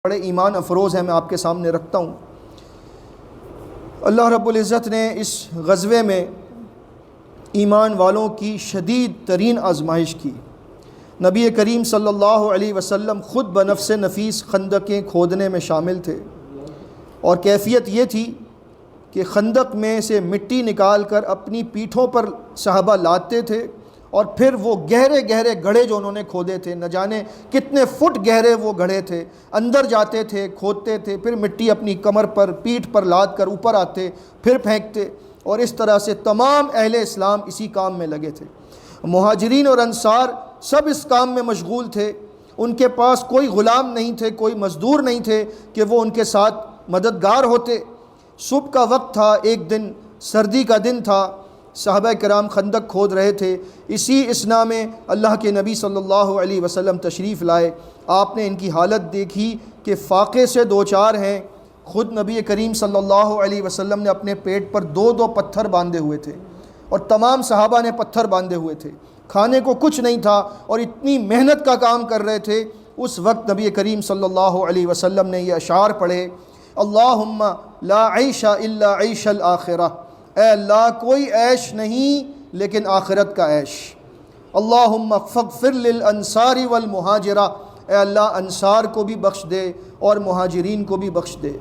بڑے ایمان افروز ہیں، میں آپ کے سامنے رکھتا ہوں۔ اللہ رب العزت نے اس غزوے میں ایمان والوں کی شدید ترین آزمائش کی۔ نبی کریم صلی اللہ علیہ وسلم خود بنفس نفیس خندقیں کھودنے میں شامل تھے، اور کیفیت یہ تھی کہ خندق میں سے مٹی نکال کر اپنی پیٹھوں پر صحابہ لاتے تھے، اور پھر وہ گہرے گہرے گڑھے جو انہوں نے کھودے تھے، نہ جانے کتنے فٹ گہرے وہ گڑھے تھے، اندر جاتے تھے، کھودتے تھے، پھر مٹی اپنی کمر پر پیٹھ پر لاد کر اوپر آتے، پھر پھینکتے، اور اس طرح سے تمام اہل اسلام اسی کام میں لگے تھے۔ مہاجرین اور انصار سب اس کام میں مشغول تھے، ان کے پاس کوئی غلام نہیں تھے، کوئی مزدور نہیں تھے کہ وہ ان کے ساتھ مددگار ہوتے۔ صبح کا وقت تھا، ایک دن سردی کا دن تھا، صحابہ کرام خندق کھود رہے تھے۔ اسی اثنا میں اللہ کے نبی صلی اللہ علیہ وسلم تشریف لائے۔ آپ نے ان کی حالت دیکھی کہ فاقے سے دوچار ہیں۔ خود نبی کریم صلی اللہ علیہ وسلم نے اپنے پیٹ پر دو دو پتھر باندھے ہوئے تھے، اور تمام صحابہ نے پتھر باندھے ہوئے تھے، کھانے کو کچھ نہیں تھا، اور اتنی محنت کا کام کر رہے تھے۔ اس وقت نبی کریم صلی اللہ علیہ وسلم نے یہ اشعار پڑھے، اللہم لا عیش الا عیش الآخرہ، اے اللہ کوئی عیش نہیں لیکن آخرت کا عیش۔ اللہم فاغفر للانصار والمہاجرہ، اے اللہ انصار کو بھی بخش دے اور مہاجرین کو بھی بخش دے۔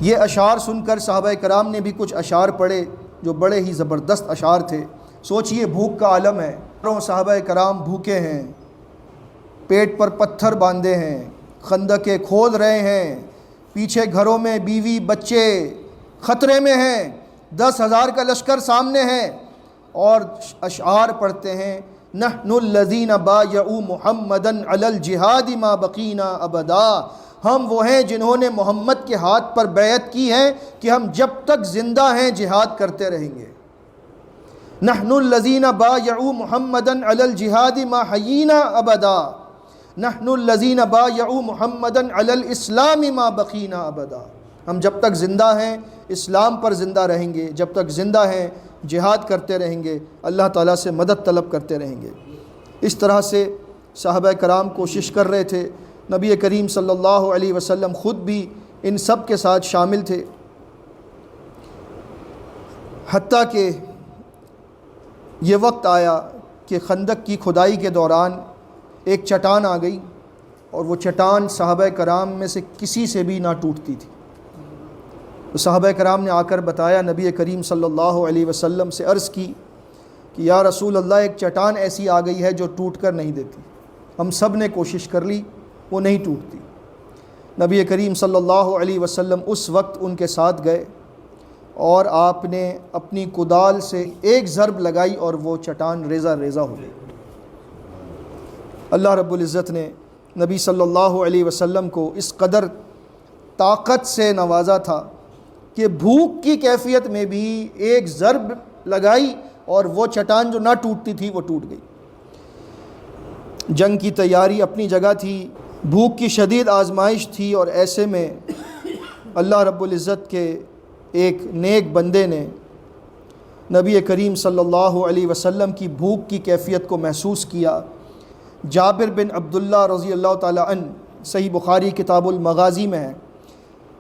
یہ اشعار سن کر صحابہ کرام نے بھی کچھ اشعار پڑھے جو بڑے ہی زبردست اشعار تھے۔ سوچئے بھوک کا عالم ہے، صحابہ کرام بھوکے ہیں، پیٹ پر پتھر باندھے ہیں، خندقیں کھود رہے ہیں، پیچھے گھروں میں بیوی بچے خطرے میں ہیں، 10,000 کا لشکر سامنے ہے، اور اشعار پڑھتے ہیں، نحن الذین بایعوا محمدا علی الجہاد ما بقینا ابدا، ہم وہ ہیں جنہوں نے محمد کے ہاتھ پر بیعت کی ہے کہ ہم جب تک زندہ ہیں جہاد کرتے رہیں گے۔ نحن الذین بایعوا محمدا علی الجہاد ما حیینا ابدا، نحن الذین بایعوا محمدا علی الاسلام ما بقینا ابدا، ہم جب تک زندہ ہیں اسلام پر زندہ رہیں گے، جب تک زندہ ہیں جہاد کرتے رہیں گے، اللہ تعالیٰ سے مدد طلب کرتے رہیں گے۔ اس طرح سے صحابہ کرام کوشش کر رہے تھے۔ نبی کریم صلی اللہ علیہ وسلم خود بھی ان سب کے ساتھ شامل تھے، حتیٰ کہ یہ وقت آیا کہ خندق کی کھدائی کے دوران ایک چٹان آ گئی، اور وہ چٹان صحابہ کرام میں سے کسی سے بھی نہ ٹوٹتی تھی۔ تو صحابہ کرام نے آ کر بتایا، نبی کریم صلی اللہ علیہ وسلم سے عرض کی کہ یا رسول اللہ، ایک چٹان ایسی آ گئی ہے جو ٹوٹ کر نہیں دیتی، ہم سب نے کوشش کر لی، وہ نہیں ٹوٹتی۔ نبی کریم صلی اللہ علیہ وسلم اس وقت ان کے ساتھ گئے، اور آپ نے اپنی کدال سے ایک ضرب لگائی اور وہ چٹان ریزہ ریزہ ہو گئی۔ اللہ رب العزت نے نبی صلی اللہ علیہ وسلم کو اس قدر طاقت سے نوازا تھا کہ بھوک کی کیفیت میں بھی ایک ضرب لگائی اور وہ چٹان جو نہ ٹوٹتی تھی وہ ٹوٹ گئی۔ جنگ کی تیاری اپنی جگہ تھی، بھوک کی شدید آزمائش تھی، اور ایسے میں اللہ رب العزت کے ایک نیک بندے نے نبی کریم صلی اللہ علیہ وسلم کی بھوک کی کیفیت کو محسوس کیا۔ جابر بن عبداللہ رضی اللہ تعالیٰ عنہ، صحیح بخاری کتاب المغازی میں ہے،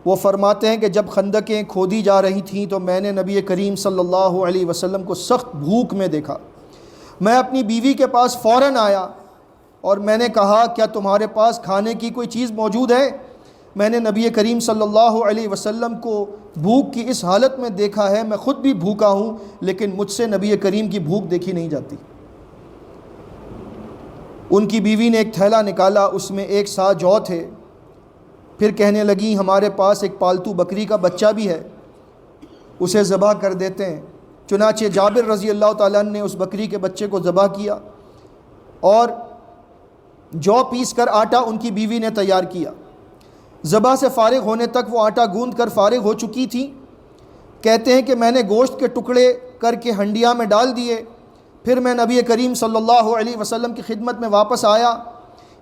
وہ فرماتے ہیں کہ جب خندقیں کھودی جا رہی تھیں تو میں نے نبی کریم صلی اللہ علیہ وسلم کو سخت بھوک میں دیکھا۔ میں اپنی بیوی کے پاس فوراً آیا اور میں نے کہا، کیا تمہارے پاس کھانے کی کوئی چیز موجود ہے؟ میں نے نبی کریم صلی اللہ علیہ وسلم کو بھوک کی اس حالت میں دیکھا ہے، میں خود بھی بھوکا ہوں، لیکن مجھ سے نبی کریم کی بھوک دیکھی نہیں جاتی۔ ان کی بیوی نے ایک تھیلا نکالا، اس میں ایک سا جو تھے، پھر کہنے لگی ہمارے پاس ایک پالتو بکری کا بچہ بھی ہے، اسے ذبح کر دیتے ہیں۔ چنانچہ جابر رضی اللہ تعالیٰ عنہ نے اس بکری کے بچے کو ذبح کیا، اور جو پیس کر آٹا ان کی بیوی نے تیار کیا۔ ذبح سے فارغ ہونے تک وہ آٹا گوندھ کر فارغ ہو چکی تھی۔ کہتے ہیں کہ میں نے گوشت کے ٹکڑے کر کے ہنڈیا میں ڈال دیے، پھر میں نبی کریم صلی اللہ علیہ وسلم کی خدمت میں واپس آیا۔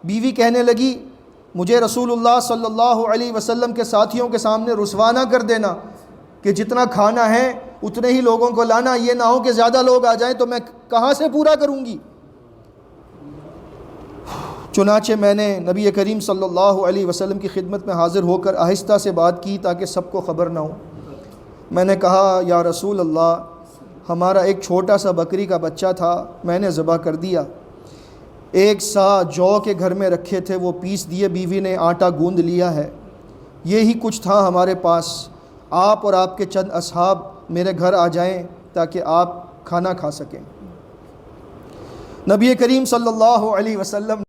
بیوی کہنے لگی، مجھے رسول اللہ صلی اللہ علیہ وسلم کے ساتھیوں کے سامنے رسوا نہ کر دینا کہ جتنا کھانا ہے اتنے ہی لوگوں کو لانا، یہ نہ ہو کہ زیادہ لوگ آ جائیں تو میں کہاں سے پورا کروں گی۔ چنانچہ میں نے نبی کریم صلی اللہ علیہ وسلم کی خدمت میں حاضر ہو کر آہستہ سے بات کی تاکہ سب کو خبر نہ ہو۔ میں نے کہا یا رسول اللہ، ہمارا ایک چھوٹا سا بکری کا بچہ تھا، میں نے ذبح کر دیا۔ ایک سا جو کے گھر میں رکھے تھے وہ پیس دیے، بیوی نے آٹا گوندھ لیا ہے، یہی کچھ تھا ہمارے پاس۔ آپ اور آپ کے چند اصحاب میرے گھر آ جائیں تاکہ آپ کھانا کھا سکیں۔ نبی کریم صلی اللہ علیہ وسلم